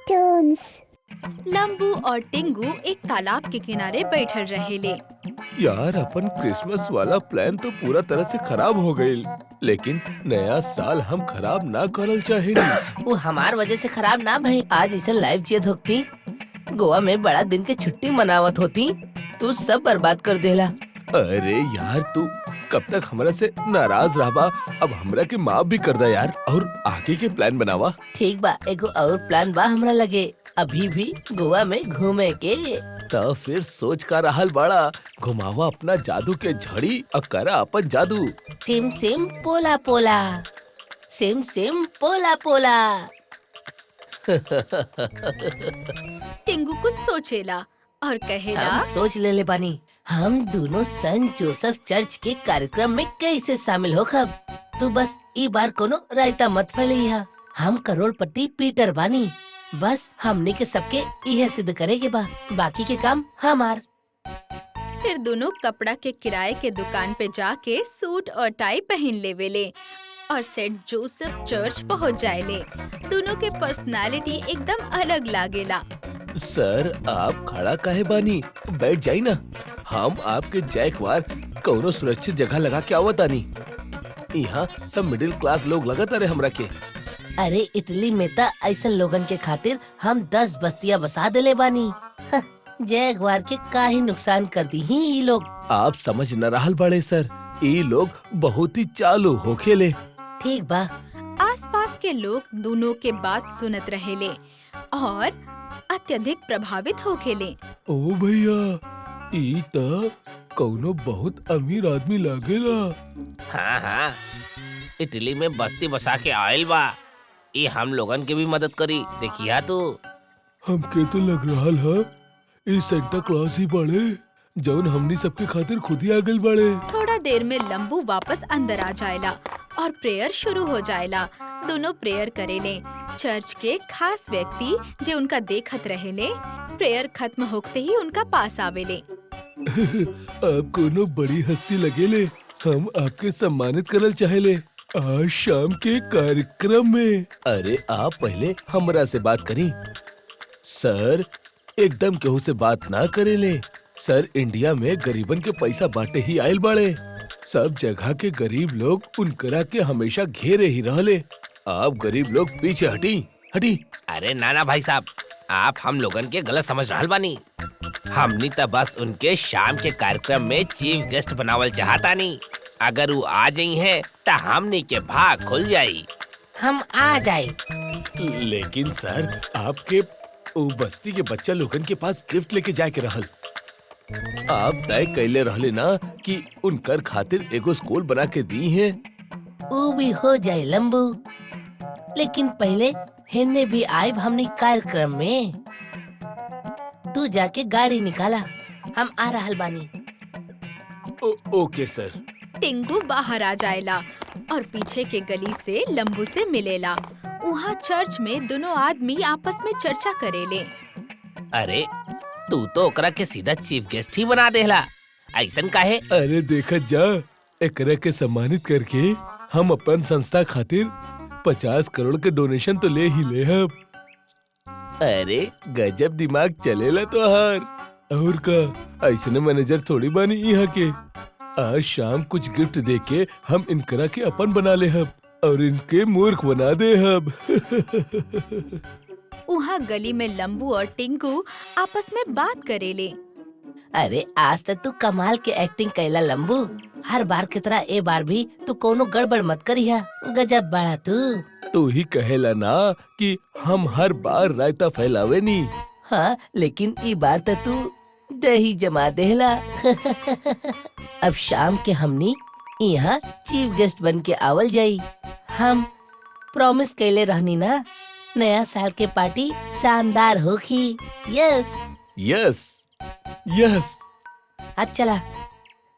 Cartoons. लंबू और टिंगू एक तालाब के किनारे बैठल रहेले। यार अपन क्रिसमस वाला प्लान तो पूरा तरह से खराब हो गईल, लेकिन नया साल हम खराब ना करल चाहेनी। वो हमार वजह से खराब ना भाई। आज इसे लाइव चेत होती, गोवा में बड़ा दिन के छुट्टी मनावत होती, तू सब बर्बाद कर देला। अरे यार तू कब तक हमरा से नाराज रहबा? अब हमरा के माफ भी कर दा यार, और आगे के प्लान बनावा। ठीक बा, एगो और प्लान बा हमरा लगे, अभी भी गोवा में घूमे के। तो फिर सोच का रहल बड़ा, घुमावा अपना जादू के झड़ी और करा अपन जादू। सेम सेम पोला पोला, सेम सेम पोला पोला। टिंगू कुछ सोचेला और कहेला, हम सोच ले बानी, हम दोनों सेंट जोसेफ चर्च के कार्यक्रम में कैसे शामिल हो खब। तू बस ई बार कोनो रायता मत फैलिया। हम करोड़पति पीटर बानी, बस हमने के सबके यह सिद्ध करेगे बा, बाकी के काम हमार। फिर दोनों कपड़ा के किराए के दुकान पे जाके सूट और टाई पहन लेवेले और सेंट जोसेफ चर्च पहुंच जाएले। दोनों के पर्सनालिटी एकदम अलग लागेला। सर आप खड़ा काहे बानी, बैठ जाई ना, हम आपके जैकवार कौनो सुरक्षित जगह लगा के आवतानी। यहाँ सब मिडिल क्लास लोग लगत रहे हमरा के। अरे इटली में ता ऐसा लोगन के खातिर हम 10 बस्तियां बसा देले बानी। जैगवार के काहे नुकसान कर दी ही ये लोग। आप समझ न रहल बड़े सर, ये लोग बहुत ही चालू होखेले। ठीक बा। आसपास के लोग दोनों के बात सुनत रहेले और अत्यधिक प्रभावित होखेले। ओ भैया, ई त कौनो बहुत अमीर आदमी लागेला। हाँ हाँ, इटली में बस्ती बसा के आयल बा, ये हम लोगन के भी मदद करी। देखिया तू। हमके तो लग रहल है ये सेंटा क्लॉज ही बड़े, जौन हमनी सबके खातिर खुद ही आ गइल बड़े। थोड़ा देर में लंबू वापस अंदर आ जाएला और प्रेयर शुरू हो जाएला। दोनों प्रेयर करेले। चर्च के खास व्यक्ति जो उनका देखत रहेले, प्रेयर खत्म होते ही उनका पास आवेले। आप कोनो बड़ी हस्ती लगेले, हम आपके सम्मानित करल चाहेले आज शाम के कार्यक्रम में। अरे आप पहले हमरा से बात करी। सर एकदम केहू से बात ना करेले। सर इंडिया में गरीबन के पैसा बांटे ही आयल बाड़े। सब जगह के गरीब लोग उनकरा के हमेशा घेरे ही रहले। आप गरीब लोग पीछे हटी हटी। अरे नाना भाई साहब, आप हम लोगन के गलत समझ रहल बानी। हमनी त बस उनके शाम के कार्यक्रम में चीफ गेस्ट बनावल चाहता नी। अगर वो आ जाई है तो हमनी के भाग खुल जाई। हम आ जाए। लेकिन सर आपके वो बस्ती के बच्चा लोगन के पास गिफ्ट लेके जाए के रहल। आप तय कैले रहले ना कि उनकर खातिर एगो स्कूल बना के दी है। वो भी हो जाए लंबू, लेकिन पहले हिन्ने भी आए हमने कार्यक्रम में। तू जाके गाड़ी निकाला, हम आ रहल बानी। ओके सर। टिंगू बाहर आ जाएला और पीछे के गली से लंबू से मिलेला। वहाँ चर्च में दोनों आदमी आपस में चर्चा करेले। अरे तू तो ओकरा के सीधा चीफ गेस्ट ही बना देला, ऐसन काहे? अरे देखा जा, एकरा के सम्मानित करके हम अपन संस्था खातिर 50 करोड़ के डोनेशन तो ले ही ले हम। अरे गजब दिमाग चलेला तो हार। और का ऐसने मैनेजर थोड़ी बानी यहाँ के। आज शाम कुछ गिफ्ट देके हम इनकरा के अपन बना ले हब और इनके मूर्ख बना दे हब। वहाँ गली में लंबू और टिंगू आपस में बात करेले। अरे आज तक तू कमाल के एक्टिंग कैला लंबू। हर बार की तरह ए बार भी तू कोनो गड़बड़ मत करिया। गजब बड़ा तू ही कहेला ना कि हम हर बार रायता फैलावे नी। हाँ, लेकिन ई बार तो तू दही जमा देला। अब शाम के हमनी यहाँ चीफ गेस्ट बन के आवल जाई। हम प्रॉमिस कैले रहनी ना, नया साल के पार्टी शानदार होगी। Yes yes yes. अब चला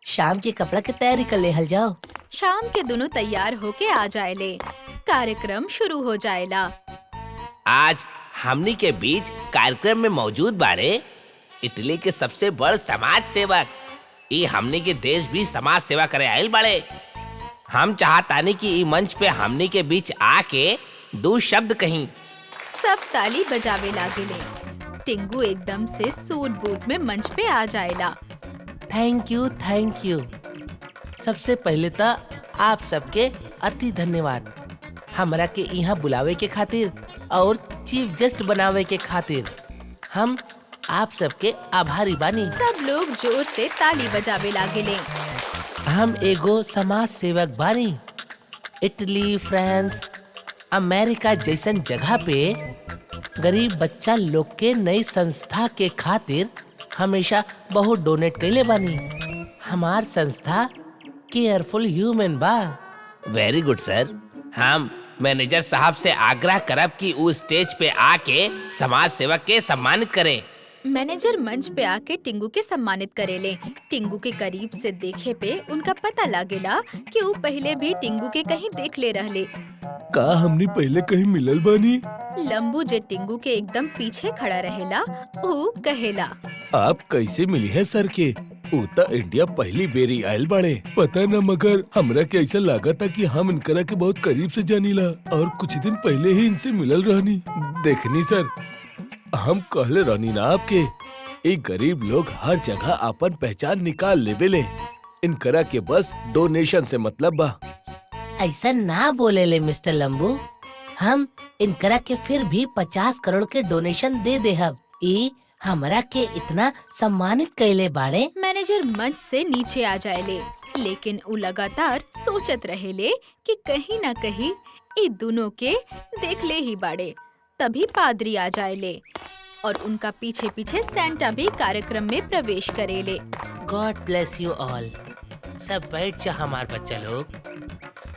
शाम के कपड़ा के तैयारी कर ले हल जाओ। शाम के दोनों तैयार होके आ जाएले। कार्यक्रम शुरू हो जाएला। आज हमनी के बीच कार्यक्रम में मौजूद बाड़े इटली के सबसे बड़ समाज सेवक। ये हमनी के देश भी समाज सेवा करे आयल बाड़े। हम चाहतानी कि ई मंच पे हमनी के बीच आके 2 शब्द कहीं। सब ताली बजावे लागेले। टिंगू एकदम से सूट बूट में मंच पे आ जाएला। Thank you. सबसे पहले तो आप सबके अति धन्यवाद हमरा के यहाँ बुलावे के खातिर और चीफ गेस्ट बनावे के खातिर। हम आप सबके आभारी बानी। सब लोग जोर से ताली बजावे लागेले। हम एगो समाज सेवक बानी। इटली, फ्रांस, अमेरिका जैसन जगह पे गरीब बच्चा लोग के नई संस्था के खातिर हमेशा बहुत डोनेट कैले बानी। हमार संस्था केयरफुल ह्यूमन बा। वेरी गुड सर। हम मैनेजर साहब से आग्रह करब कि वो स्टेज पे आके समाज सेवक के सम्मानित करे। मैनेजर मंच पे आके टिंगू के सम्मानित करेले। टिंगू के करीब से देखे पे उनका पता लागेला कि वो पहले भी टिंगू के कहीं देख ले रहले। का हमने पहले कहीं मिलल बानी? लंबू जे टिंगू के एकदम पीछे खड़ा रहेला, वो कहेला, आप कैसे मिली है सर के? उता इंडिया पहली बेरी आयल बाड़े। पता न, मगर हमरा के ऐसा लगा था कि हम इनकरा के बहुत करीब से जानीला और कुछ दिन पहले ही इनसे मिलल रहनी। देखनी सर, हम कहले रहनी ना आपके, एक गरीब लोग हर जगह अपन पहचान निकाल लेवेले। इनकरा के बस डोनेशन से मतलब बा। ऐसा ना बोले ले मिस्टर लंबू। हम इनकरा के फिर भी 50 करोड़ के डोनेशन दे देहब। ई हमरा के इतना सम्मानित कैले बाड़े। मैनेजर मंच से नीचे आ जाएले, लेकिन वो लगातार सोचत रहेले कि कहीं ना कहीं ये दोनों के देख ले ही बाड़े। तभी पादरी आ जाएले और उनका पीछे पीछे सेंटा भी कार्यक्रम में प्रवेश करेले। God bless you all. सब बैठ जा हमार बच्चा लोग।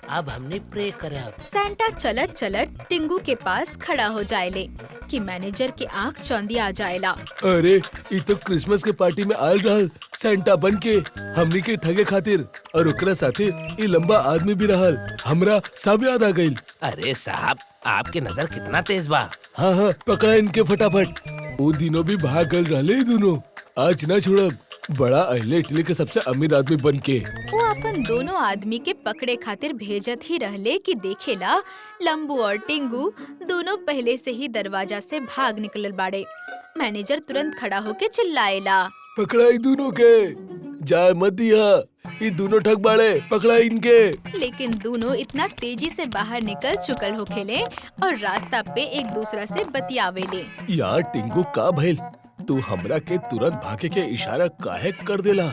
अब हमने प्रे करब। सेंटा चलत चलत टिंगू के पास खड़ा हो जाएले कि मैनेजर के आँख चौंधी आ जाएला। अरे ये तो क्रिसमस के पार्टी में आयल रहल सेंटा बन के हमनी के ठगे खातिर, और ओकरा साथे ये लंबा आदमी भी रहल। हमरा सब याद आ गइल। अरे साहब, आपके नजर कितना तेज बा। हाँ, पकड़ा इनके फटाफट। वो दिनों भी भाग गल रहले दोनों। आज ना छोड़ब। बड़ा अहले इटली के सबसे अमीर आदमी बन के। वो अपन दोनों आदमी के पकड़े खातिर भेजत ही रहले कि देखेला लंबू और टिंगू दोनों पहले से ही दरवाजा से भाग निकलल बाड़े। मैनेजर तुरंत खड़ा होके चिल्लाएला, पकड़ा इन दोनों के, जाए मत दिया, ये दोनों ठग बाड़े, पकड़ा इनके। लेकिन दोनों इतना तेजी से बाहर निकल चुकल होखेले और रास्ता पे एक दूसरा से बतियावेले। यार टिंगू का भइल, तू हमरा के तुरंत भागे के इशारा काहे कर देला?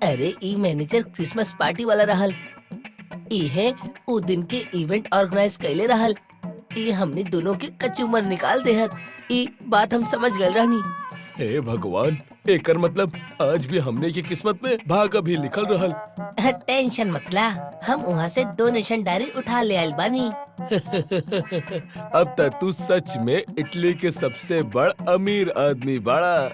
अरे ई मैनेजर क्रिसमस पार्टी वाला रहल। ई है उ दिन के इवेंट ऑर्गेनाइज कैले रहल। ई हमने दोनों के कचूमर निकाल देहत। ई बात हम समझ गए रहनी। हे भगवान, एकर मतलब आज भी हमने की किस्मत में भाग अभी लिखल रहल। टेंशन मत ला, हम वहाँ से डोनेशन डायरेक्ट उठा ले आइल बानी। अब तक तू सच में इटली के सबसे बड़ अमीर आदमी बाड़ा।